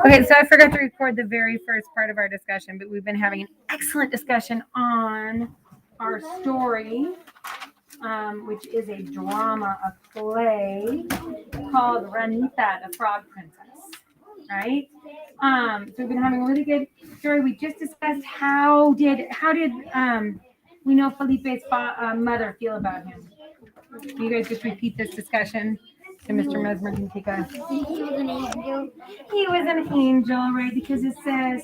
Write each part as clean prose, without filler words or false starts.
Okay, so I forgot to record the very first part of our discussion, but we've been having an excellent discussion on our story, which is a drama, a play called Ranita, the Frog Princess, right? So we've been having a really good story. We just discussed how did we know Felipe's mother feel about him. Can you guys just repeat this discussion? So Mr. Mesmer can take a. He was an angel. He was an angel, right? Because it says,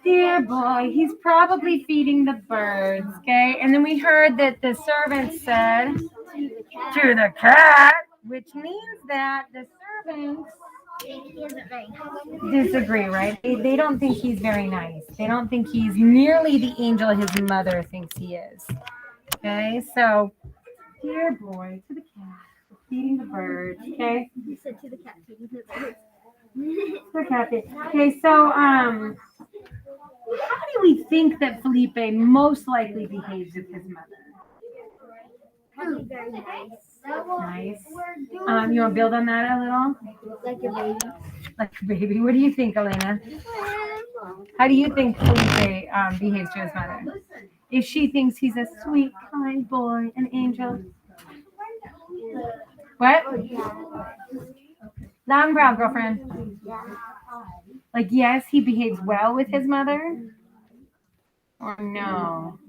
dear boy, he's probably feeding the birds, okay? And then we heard that the servant said to the cat, which means that the servants disagree, right? They don't think he's very nice. They don't think he's nearly the angel his mother thinks he is. Okay, so dear boy, to the cat, feeding the birds, okay? He said to the cat, feeding the birds. The cat. Okay, so how do we think that Felipe most likely behaves with his mother? Probably very nice. Nice. You want to build on that a little? Like a baby. Like a baby. What do you think, Elena? How do you think Felipe behaves to his mother? If she thinks he's a sweet, kind boy, an angel. What? Loud and proud, girlfriend. Like, yes, he behaves well with his mother? Or no?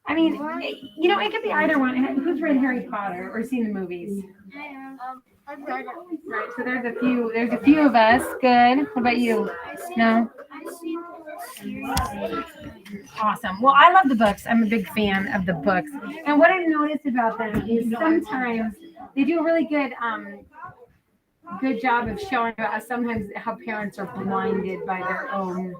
I mean, it could be either one. Who's read Harry Potter or seen the movies? I've read it. Right, so there's a few of us. Good. What about you? No? Awesome. Well, I love the books. I'm a big fan of the books. And what I've noticed about them is sometimes they do a really good job of showing about sometimes how parents are blinded by their own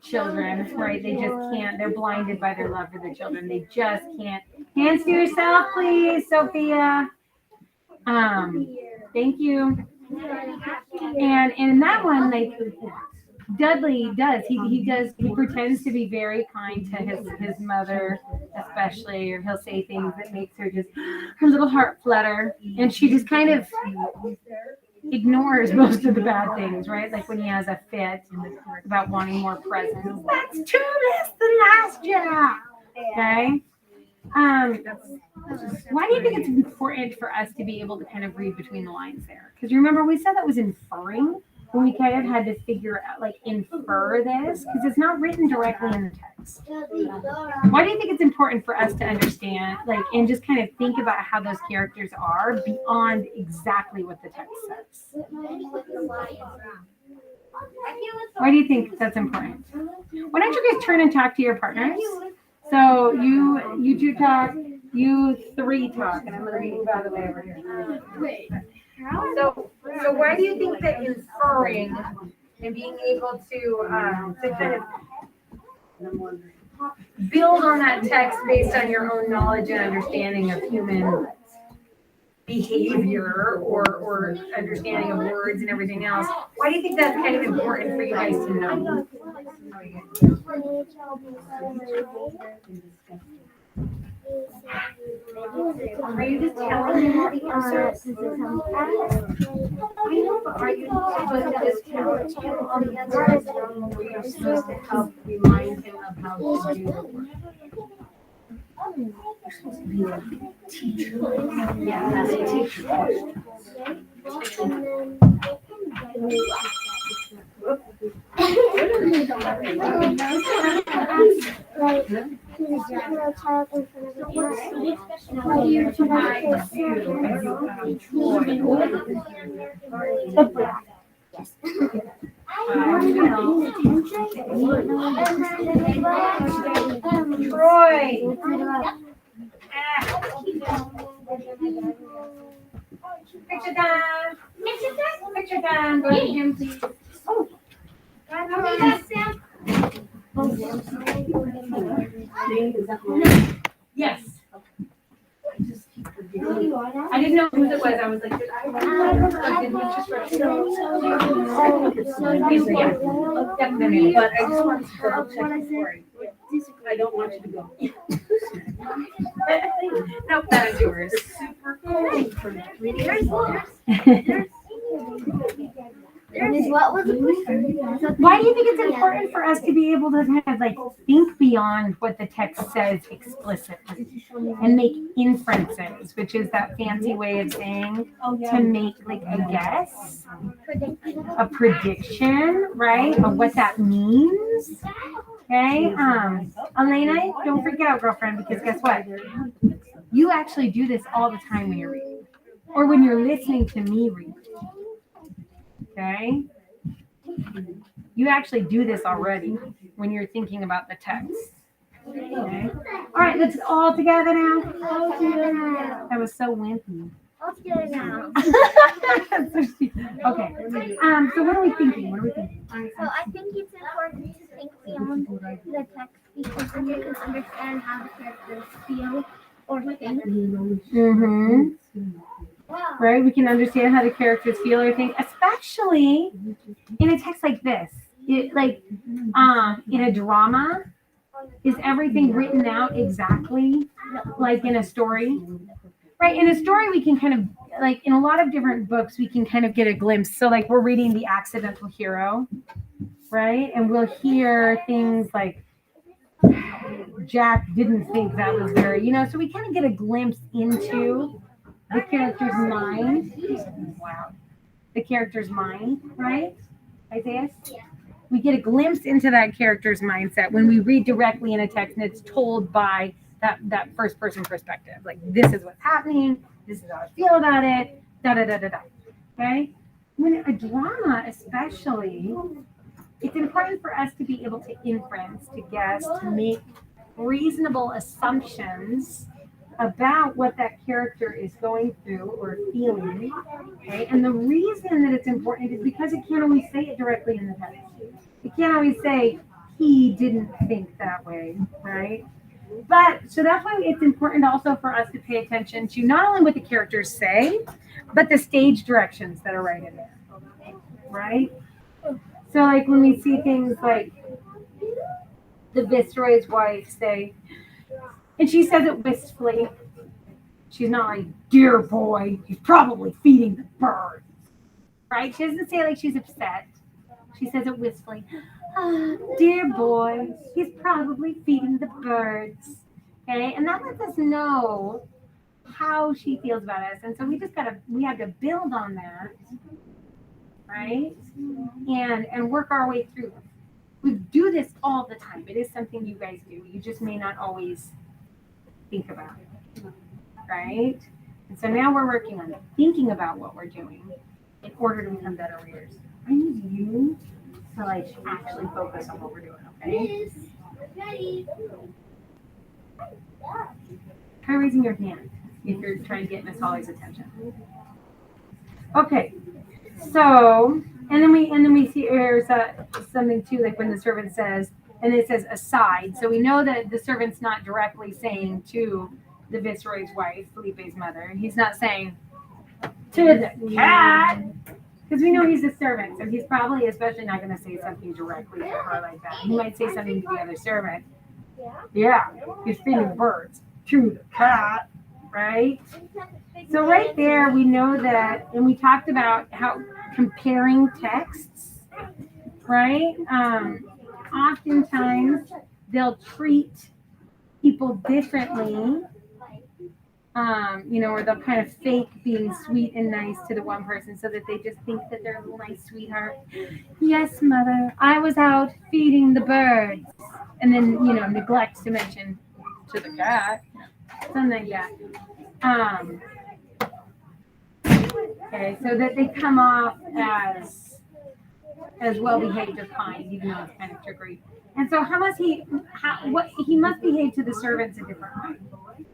children, right? They just can't. They're blinded by their love for the children. They just can't. Hands to yourself, please, Sophia. Thank you. And in that one, like Dudley does, he pretends to be very kind to his mother, especially, or he'll say things that makes her little heart flutter, and she just kind of ignores most of the bad things, right? Like when he has a fit about wanting more presents. That's 2 less than last year. Okay. Why do you think it's important for us to be able to kind of read between the lines there? Because remember, we said that was inferring when we kind of had to figure out, like, infer this, because it's not written directly in the text. Why do you think it's important for us to understand, like, and just kind of think about how those characters are beyond exactly what the text says? Why do you think that's important? Why don't you guys turn and talk to your partners? So you two talk, you three talk, and I'm going to move out of the way over here. So why do you think that inferring and being able to kind of build on that text based on your own knowledge and understanding of human behavior or understanding of words and everything else, why do you think that's kind of important for you guys to know? Are you just telling him all the answers? I know, but are you supposed to just tell him all the answers? Or you're supposed to help remind him of how to do the work? You're supposed to be a teacher. Yeah, that's a teacher. Troy. Picture time. Picture time. Go to him, please. Oh. Yes. I didn't know who it was. I was like, did I definitely. But I just wanted to double check the story. I don't want you to go. Nope, that is yours. Super cold. What was the Why do you think it's important for us to be able to kind of like think beyond what the text says explicitly and make inferences, which is that fancy way of saying to make like a guess, a prediction, right, of what that means? Okay, Elena, don't freak out, girlfriend, because guess what? You actually do this all the time when you're reading, or when you're listening to me read. Okay? You actually do this already when you're thinking about the text. Okay? All right, let's all together now. That was so wimpy. All together now. Okay. So what are we thinking? What are we thinking? So I think it's important to think beyond the text because then you can understand how the characters feel or think. Mm-hmm. Right? We can understand how the characters feel or think, especially in a text like this. In a drama, is everything written out exactly like in a story? Right, in a story we can kind of, like in a lot of different books, we can kind of get a glimpse. So like we're reading The Accidental Hero, right? And we'll hear things like, Jack didn't think that was very, so we kind of get a glimpse into the character's mind. Wow. The character's mind, right? Isaiah? We get a glimpse into that character's mindset when we read directly in a text and it's told by that first person perspective. Like, this is what's happening, this is how I feel about it, da da da da da. Okay? When a drama, especially, it's important for us to be able to inference, to guess, to make reasonable assumptions about what that character is going through or feeling. Okay? And the reason that it's important is because it can't always say it directly in the text. It can't always say, he didn't think that way, right? But, so that's why it's important also for us to pay attention to not only what the characters say, but the stage directions that are right in there, right? So like when we see things like the Viceroy's wife say, and she says it wistfully, she's not like, dear boy, he's probably feeding the birds, right? She doesn't say it like she's upset. She says it wistfully, dear boy, he's probably feeding the birds, okay? And that lets us know how she feels about us. And so we have to build on that, right? And work our way through. We do this all the time. It is something you guys do. You just may not always think about it, right? And so now we're working on thinking about what we're doing in order to become better readers. I need you to like actually focus on what we're doing, okay? Try raising your hand if you're trying to get Miss Holly's attention. Okay, so and then we see there's something too, like when the servant says, and it says aside. So we know that the servant's not directly saying to the Viceroy's wife, Felipe's mother. He's not saying to the cat, because we know he's a servant. So he's probably especially not going to say something directly to her like that. He might say something to the other servant. Yeah, he's feeding birds to the cat, right? So right there, we know that, and we talked about how comparing texts, right? Oftentimes, they'll treat people differently, or they'll kind of fake being sweet and nice to the one person so that they just think that they're a little nice sweetheart. Yes, mother, I was out feeding the birds. And then, neglect to mention to the cat, something like that. Okay, so that they come off as well behaved or kind, even though it's kind of trickery. And so he must behave to the servants a different way. So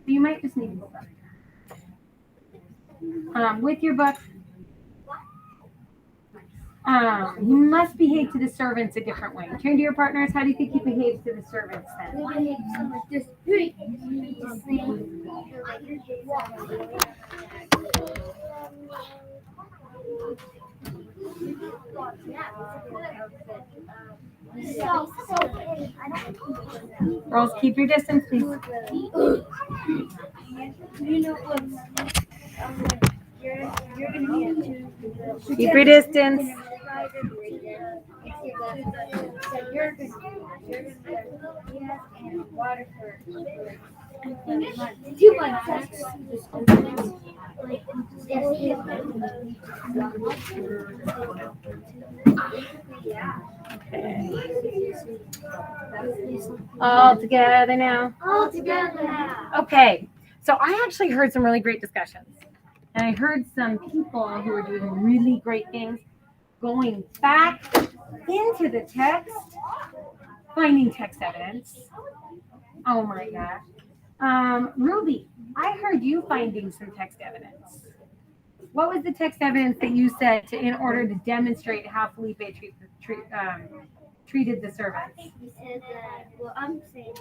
you might just need to go back. With your book, he must behave to the servants a different way. Turn to your partners. How do you think he behaves to the servants then? So pretty. I don't Girls, keep your distance, please. You know what's you're gonna be Keep your distance. so you're gonna and water for 2 months. All together now. All together now. Okay, so I actually heard some really great discussions. And I heard some people who are doing really great things going back into the text, finding text evidence. Oh my gosh. Ruby, I heard you finding some text evidence. What was the text evidence that you said in order to demonstrate how Felipe treated the servants? He said that, well, I'm saying,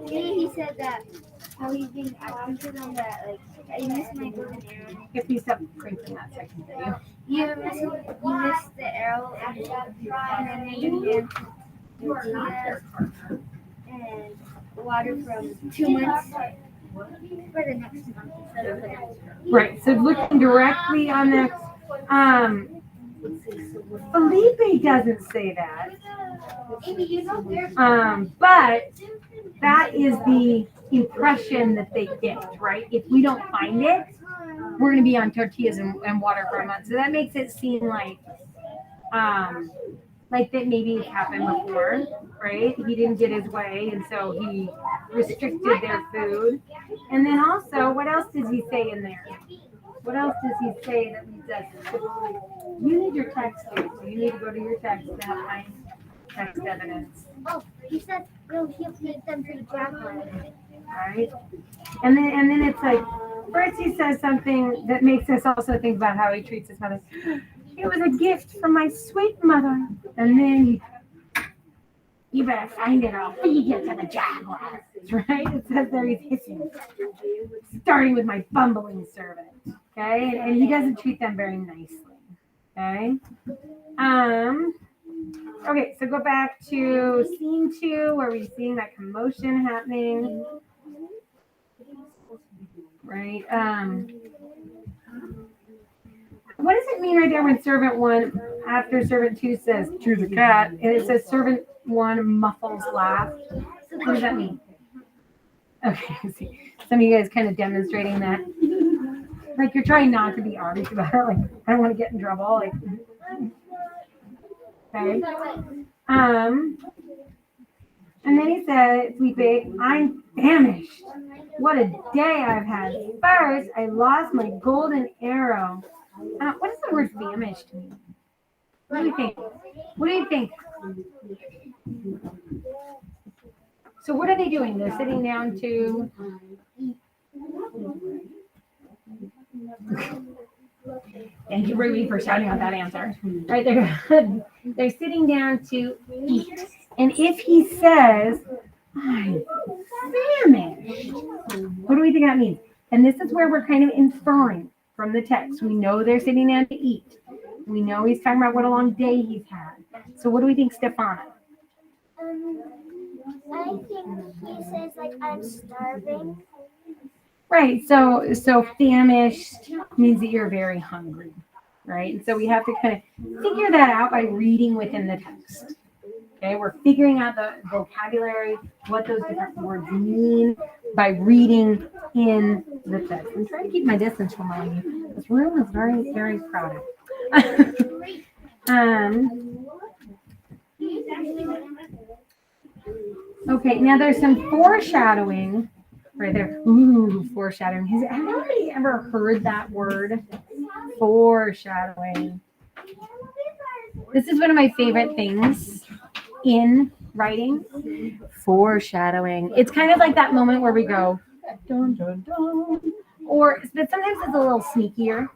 he said that how he's being acquainted on that, like, I missed my golden arrow. If you stop cranking that second video. You missed the arrow, and then you began tortillas and water from 2 months for the next month instead of the next month. Right, so looking directly on the, Felipe doesn't say that. Amy, you know where? But that is the impression that they get, right? If we don't find it, we're going to be on tortillas and water for a month. So that makes it seem like that maybe it happened before, right? He didn't get his way, and so he restricted their food. And then also, what else does he say in there? What else does he say that leads us to believe? You need your text here, so you need to go to your text to find text evidence. Oh, he said, no, he'll take them to the jaguar. Right? And then it's like, first he says something that makes us also think about how he treats his mother. It was a gift from my sweet mother. And then you better find it or I'll feed you to the jaguars. Right? It says there he's hissing. Starting with my bumbling servant. Okay? And he doesn't treat them very nicely. Okay? Okay, so go back to scene 2 where we're seeing that commotion happening. Right? What does it mean right there when servant 1, after servant 2 says to the cat, and it says servant 1 muffles laugh? What does that mean? Okay, see. Some of you guys kind of demonstrating that. Like you're trying not to be honest about it. Like, I don't want to get in trouble. Like, okay. And then he said, Felipe, I'm famished. What a day I've had. First, I lost my golden arrow. What does the word famished mean? What do you think? What do you think? So what are they doing? They're sitting down to... Thank you, Ruby, for shouting out that answer. Right, they're sitting down to eat. And if he says, I'm famished, what do we think that means? And this is where we're kind of inferring from the text. We know they're sitting down to eat. We know he's talking about what a long day he's had. So what do we think, Stefana? I think he says, like, I'm starving. Right, so famished means that you're very hungry, right? And so we have to kind of figure that out by reading within the text. Okay, we're figuring out the vocabulary, what those different words mean by reading in the text. I'm trying to keep my distance from all of you. This room is very, very crowded. Okay, now there's some foreshadowing right there. Ooh, foreshadowing. Has anybody ever heard that word? Foreshadowing. This is one of my favorite things in writing. Foreshadowing. It's kind of like that moment where we go, dun, dun, dun. But sometimes it's a little sneakier.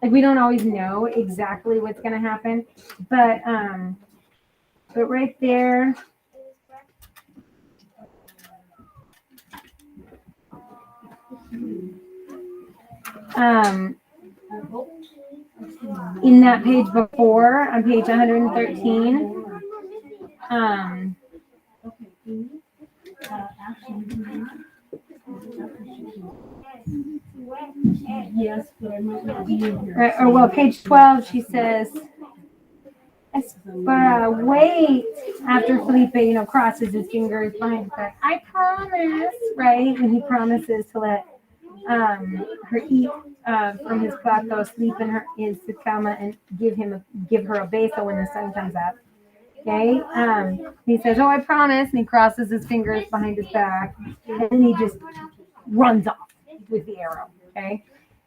Like we don't always know exactly what's going to happen. But right there, in that page before, on page 113, Um, Yes, but I might not be in here. or well, page 12, she says, wait, after Felipe, crosses his fingers behind his back. I promise, right? And he promises to let her eat from his plato, sleep in his cama, and give her a beso when the sun comes up. Okay. He says, "Oh, I promise," and he crosses his fingers behind his back, and then he just runs off with the arrow. Okay.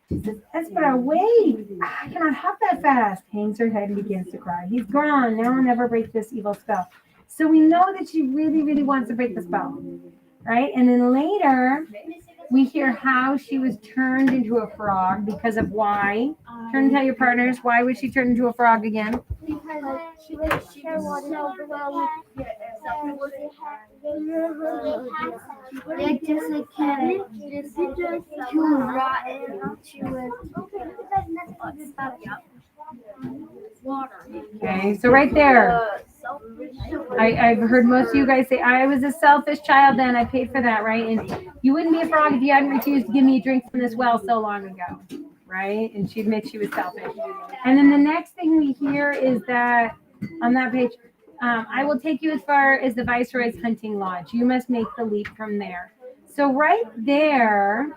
She says, "Espera, wait! I cannot hop that fast." Hangs her head and begins to cry. He's gone. Now I'll never break this evil spell. So we know that she really, really wants to break the spell, right? And then later, we hear how she was turned into a frog because of why. Turn and tell your partners, why was she turned into a frog again? Because she was so like just like Kevin, just too rotten. She was Okay, so right there, I've heard most of you guys say, I was a selfish child then, I paid for that, right? And you wouldn't be a frog if you hadn't refused to give me a drink from this well so long ago, right? And she admits she was selfish. And then the next thing we hear is that, on that page, I will take you as far as the Viceroy's hunting lodge. You must make the leap from there. So right there,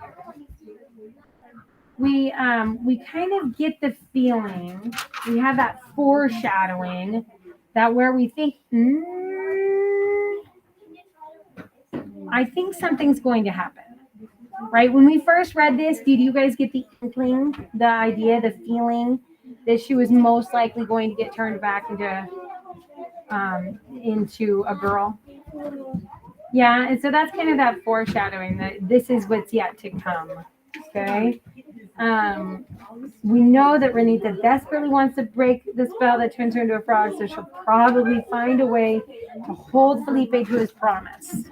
we kind of get the feeling, we have that foreshadowing that where we think, I think something's going to happen, right? When we first read this, did you guys get the inkling, the idea, the feeling that she was most likely going to get turned back into a girl? Yeah, and so that's kind of that foreshadowing that this is what's yet to come. Okay. We know that Ranita desperately wants to break the spell that turns her into a frog, so she'll probably find a way to hold Felipe to his promise.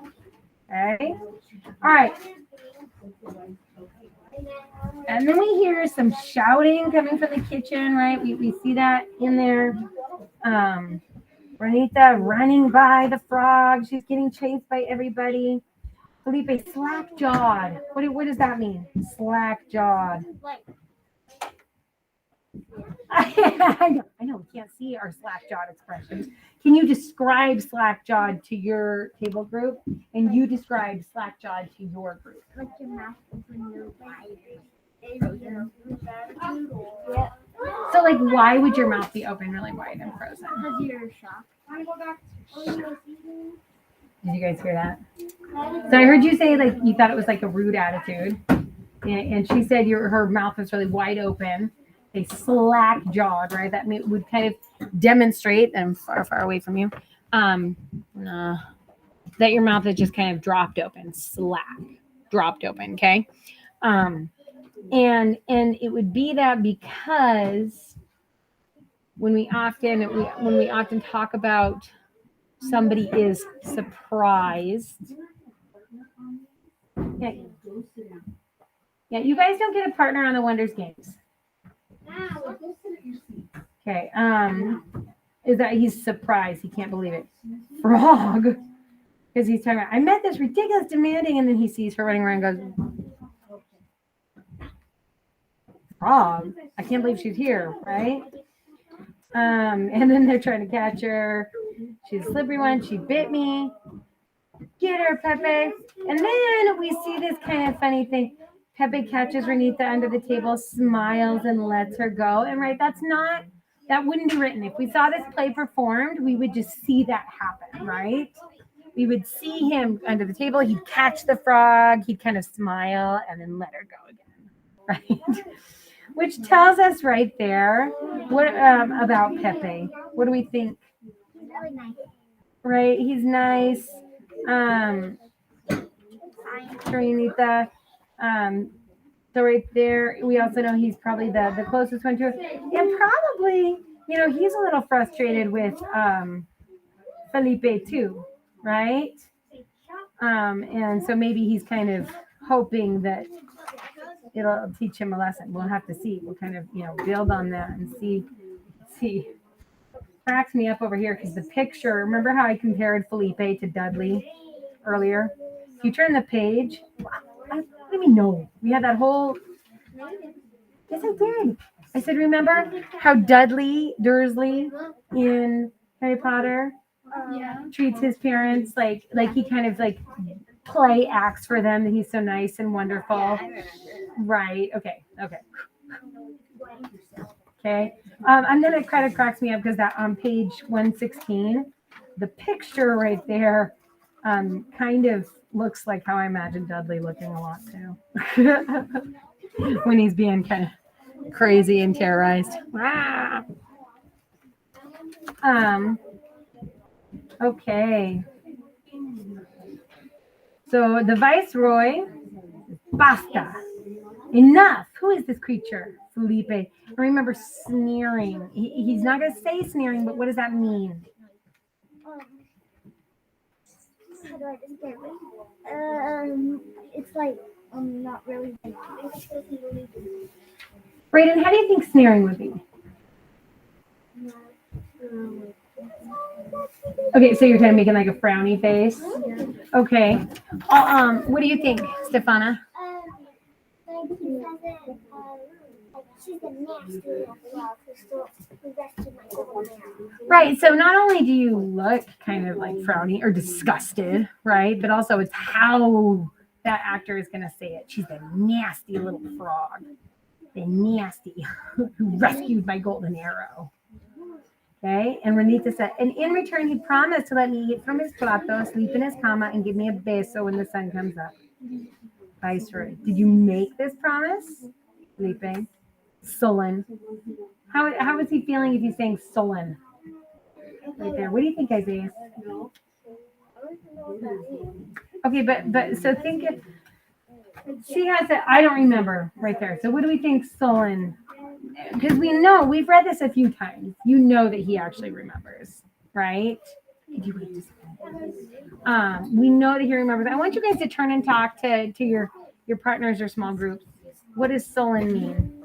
Okay? All right. And then we hear some shouting coming from the kitchen, right? We see that in there. Ranita running by the frog. She's getting chased by everybody. Felipe slack-jawed. What does that mean? Slack-jawed. I know we can't see our slack-jawed expressions. Can you describe slack-jawed to your table group? And you describe slack-jawed to your group. like your mouth open really wide. So, like, why would your mouth be open really wide and frozen? Because you're shocked. Did you guys hear that? So I heard you say, like, you thought it was like a rude attitude. And she said her mouth was really wide open. They slack-jawed, right? That would kind of demonstrate, and far, far away from you, that your mouth is just kind of dropped open, dropped open, okay? And it would be that because when we often talk about somebody is surprised. Yeah, you guys don't get a partner on the Wonders games. Okay, is that he's surprised, he can't believe it. Frog, because he's talking about, I met this ridiculous demanding, and then he sees her running around and goes, frog, I can't believe she's here, right? And then they're trying to catch her. She's a slippery one, she bit me. Get her, Pepe. And then we see this kind of funny thing. Pepe catches Ranita under the table, smiles, and lets her go. And right, that wouldn't be written. If we saw this play performed, we would just see that happen, right? We would see him under the table. He'd catch the frog. He'd kind of smile and then let her go again, right? Which tells us right there what about Pepe. What do we think? Really nice. Right, he's nice. Ranita. So right there, we also know he's probably the closest one to it. And probably, he's a little frustrated with Felipe too, right? And so maybe he's kind of hoping that it'll teach him a lesson. We'll have to see. We'll kind of, build on that and see. cracks me up over here because the picture, remember how I compared Felipe to Dudley earlier? If you turn the page, what do you mean no? We had that whole, yes I did. I said, remember how Dudley Dursley in Harry Potter treats his parents like he kind of like play acts for them that he's so nice and wonderful. Right. Okay. And then it kind of cracks me up because that on page 116, the picture right there kind of looks like how I imagine Dudley looking a lot too. When he's being kind of crazy and terrorized. Okay. So the Viceroy, basta. Enough. Who is this creature? Felipe. I remember sneering. He's not going to say sneering, but what does that mean? How do I describe it? It's like not really. Brayden, how do you think sneering would be? Okay, so you're kind of making like a frowny face. Okay. What do you think, Stefana? She's a nasty little frog who stole the rest of my golden arrow. Right. So not only do you look kind of like frowny or disgusted, right? But also it's how that actor is going to say it. She's a nasty little frog. The nasty who rescued my golden arrow. Okay. And Ranita said, and in return, he promised to let me eat from his plato, sleep in his cama, and give me a beso when the sun comes up. Viceroy, did you make this promise? Sleeping. Sullen. How was he feeling if he's saying sullen? Right there. What do you think, Isaiah? Okay, but so think if she has it, I don't remember right there. So what do we think sullen? Because we know we've read this a few times. You know that he actually remembers, right? Could you wait just a minute? We know that he remembers. I want you guys to turn and talk to your partners or small groups. What does sullen mean?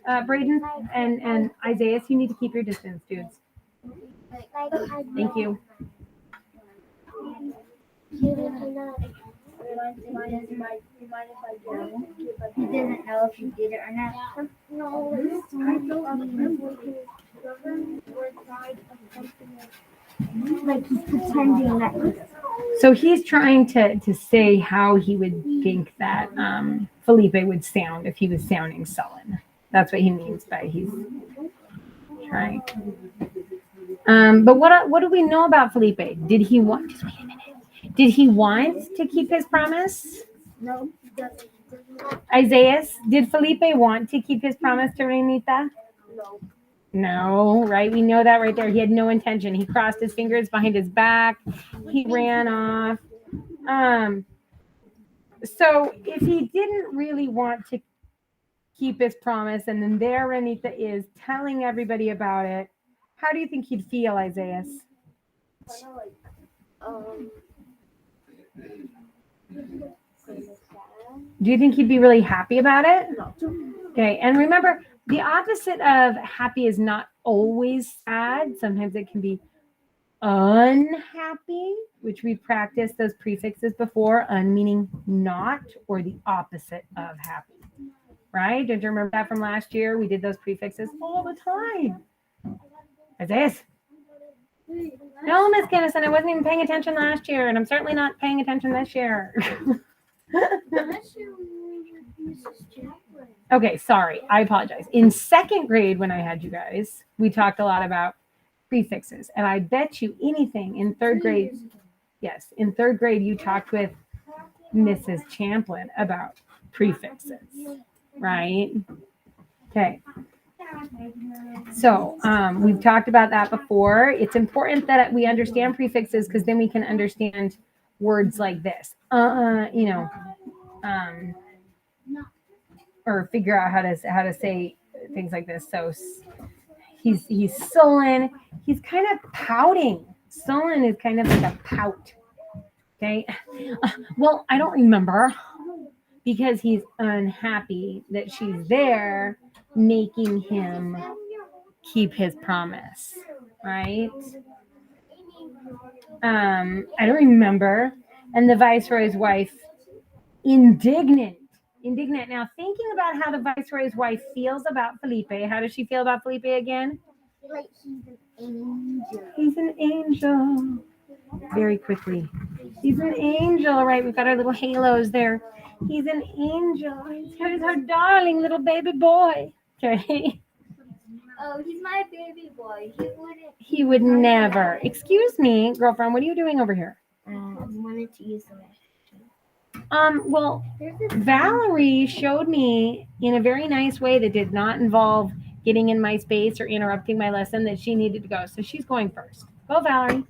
Brayden and Isaiah, you need to keep your distance, dudes. Thank you. He doesn't know if you did it or not. No, like he's pretending that. So he's trying to say how he would think that Felipe would sound if he was sounding sullen. That's what he means by he's trying. But what do we know about Felipe? Did he want? Just wait a minute. Did he want to keep his promise? No. Isaiah, did Felipe want to keep his promise to Ranita? No. No, right? We know that right there. He had no intention. He crossed his fingers behind his back. He ran off. So if he didn't really want to keep his promise, and then there Ranita is telling everybody about it, how do you think he'd feel, Isaiah? Do you think he'd be really happy about it? No. Okay, and remember, the opposite of happy is not always sad. Sometimes it can be unhappy, which we've practiced those prefixes before, un meaning not, or the opposite of happy. Right? Don't you remember that from last year? We did those prefixes all the time. Isaiah? No, Miss Kennison, I wasn't even paying attention last year, and I'm certainly not paying attention this year. Okay, sorry. I apologize. In second grade, when I had you guys, we talked a lot about prefixes. And I bet you anything in third grade, yes, in third grade, you talked with Mrs. Champlin about prefixes, right? Okay. So we've talked about that before. It's important that we understand prefixes because then we can understand words like this, or figure out how to say things like this. So he's sullen. He's kind of pouting. Sullen is kind of like a pout. Okay. Well, I don't remember because he's unhappy that she's there making him keep his promise, right? I don't remember. And the viceroy's wife, indignant. Indignant. Now, thinking about how the viceroy's wife feels about Felipe, how does she feel about Felipe again? Like he's an angel. He's an angel. Very quickly. He's an angel, right? We've got our little halos there. He's an angel. He's her darling little baby boy. Okay. Oh, he's my baby boy. He wouldn't. He would never. Excuse me, girlfriend, what are you doing over here? I wanted to use the restroom. Well, There's this Valerie showed me in a very nice way that did not involve getting in my space or interrupting my lesson that she needed to go. So she's going first. Go, Valerie.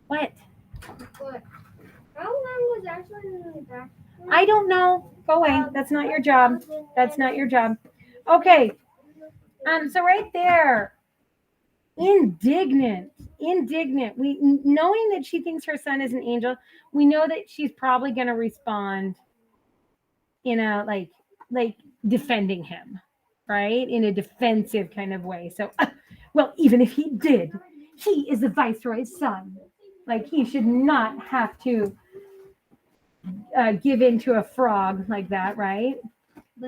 What? What? How long was actually in the back? I don't know. Go away. That's not your job. That's not your job. Okay. So right there, indignant. We knowing that she thinks her son is an angel, we know that she's probably going to respond in a like defending him, right? In a defensive kind of way. So, well, even if he did, he is the viceroy's son. Like he should not have to give in to a frog like that, right?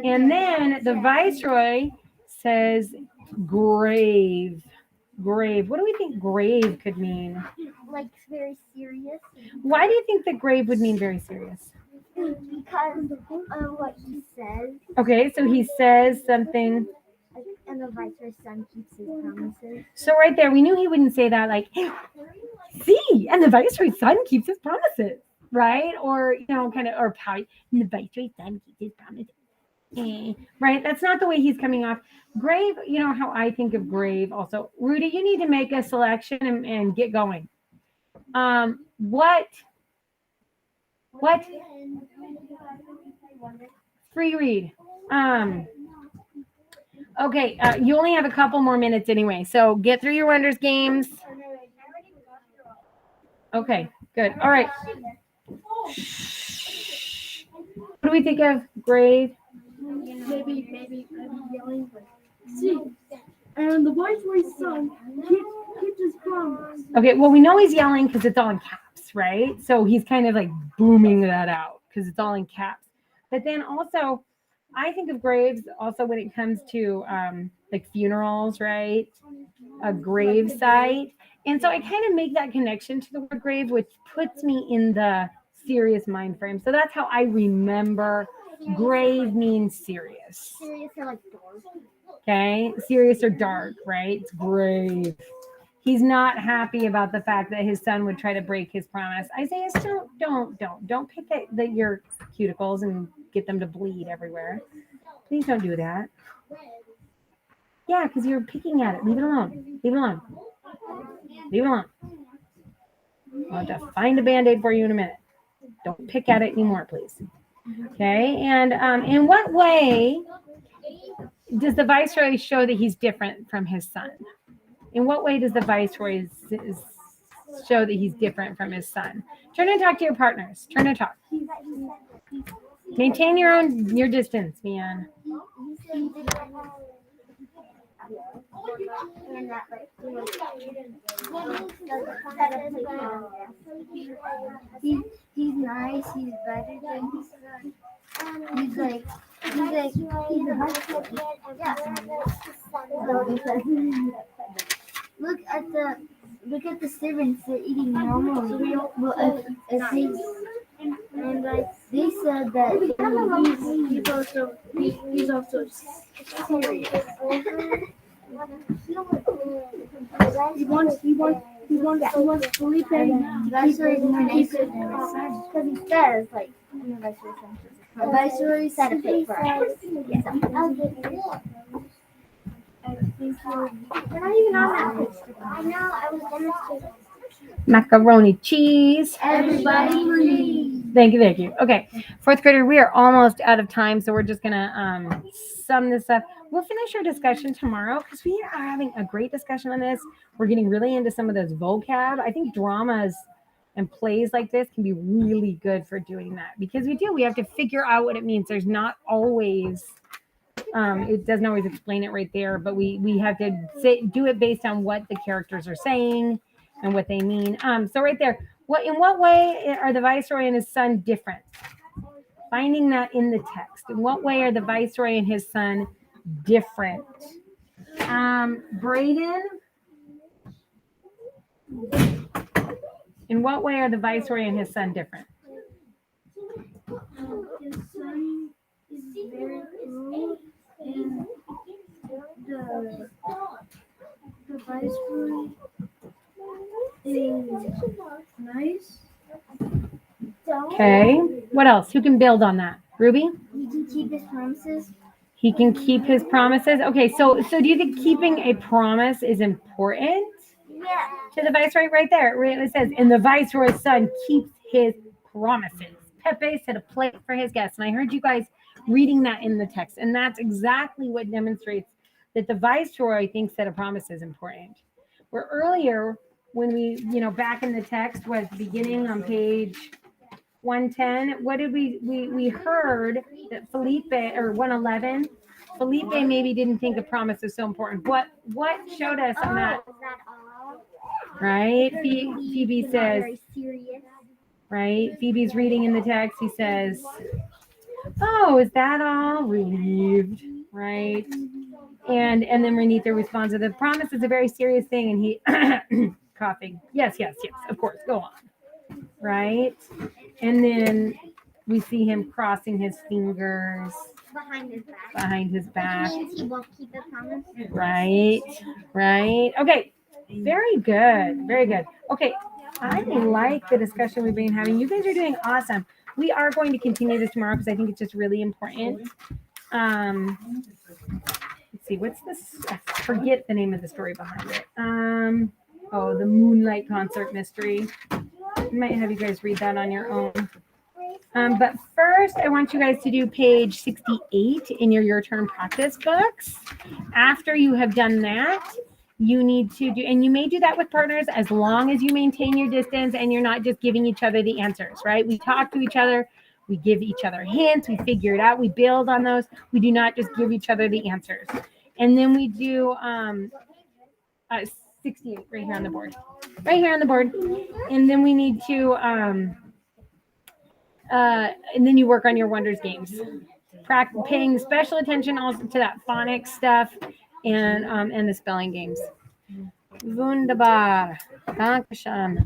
And then the viceroy says, grave. Grave. What do we think grave could mean? Like very serious. Why do you think that grave would mean very serious? Because of what he says. Okay, so he says something. And the viceroy's son keeps his promises. So right there, we knew he wouldn't say that like, see, and the viceroy's son keeps his promises, right? Or, kind of, or how the viceroy's son keeps his promises. Right? That's not the way he's coming off. Grave, how I think of grave also. Rudy, you need to make a selection and get going. What? Free read. Okay, you only have a couple more minutes anyway, so get through your Wonders games. Okay, good. All right. What do we think of grave? Maybe yelling. See, and the viceroy's son keeps his promise. Okay, well, we know he's yelling because it's all in caps, right? So he's kind of like booming that out because it's all in caps. But then also, I think of graves also when it comes to like funerals, right? A grave site. And so I kind of make that connection to the word grave, which puts me in the serious mind frame. So that's how I remember grave means serious. Serious or like dark. Okay, serious or dark, right? It's grave. He's not happy about the fact that his son would try to break his promise. Isaiah, don't pick at your cuticles and get them to bleed everywhere. Please don't do that. Yeah, because you're picking at it. Leave it alone. Leave it alone. Leave it alone. I'll have to find a Band-Aid for you in a minute. Don't pick at it anymore, please. Okay, and in what way does the viceroy show that he's different from his son? In what way does the viceroy show that he's different from his son? Turn and talk to your partners. Turn and talk. Maintain your distance, man. And that, he's nice. He's better than his son. He's like look at the servants. They're eating normally. Well, and like they said that he's also serious. He wants Felipe. That's why he's more nicer than his son. Because he says, like, Viceroy said a fake for us. Yeah. We're not even on that page. I know, I was gonna say Macaroni cheese. everybody read. Thank you. Okay, fourth grader, we are almost out of time, so we're just gonna sum this up. We'll finish our discussion tomorrow because we are having a great discussion on this. We're getting really into some of those vocab. I think dramas and plays like this can be really good for doing that because we have to figure out what it means. There's not always It doesn't always explain it right there, but we have to do it based on what the characters are saying and what they mean. So right there, in what way are the viceroy and his son different? Finding that in the text. In what way are the viceroy and his son different? Braden, in what way are the viceroy and his son different? His son is very cruel, and the viceroy is nice. Okay. What else? Who can build on that? Ruby? He can keep his promises. He can keep his promises. Okay, so do you think keeping a promise is important Yeah. to the viceroy? Right there, it says, and the viceroy's son keeps his promises. Pepe set a plate for his guests, and I heard you guys reading that in the text, and that's exactly what demonstrates that the viceroy thinks that a promise is important. Where earlier, when we, back in the text was beginning on page 110, what did we heard that Felipe, or 111, Felipe maybe didn't think a promise was so important. What showed us on that? Is that all? Right? Phoebe says, Very serious. right? Phoebe's reading in the text. He says, "Oh, is that all?" Relieved, right? And then Ranita responds, "The promise is a very serious thing," and he coughing. Yes, of course. Go on, right? And then we see him crossing his fingers Behind his back. behind his back. Which means he won't keep the promise. Right. Okay. Very good. Okay. I like the discussion we've been having. You guys are doing awesome. We are going to continue this tomorrow because I think it's just really important. Let's see, what's this? I forget the name of the story behind it. The Moonlight Concert Mystery. I might have you guys read that on your own. But first, I want you guys to do page 68 in your turn practice books. After you have done that, you need to do, and you may do that with partners as long as you maintain your distance and you're not just giving each other the answers, right? We talk to each other, we give each other hints, we figure it out, we build on those. We do not just give each other the answers. And then we do 68 right here on the board. Right here on the board. And then we need to and then you work on your wonders games. Paying special attention also to that phonics stuff and the spelling games. Wunderbar. Dankeschön.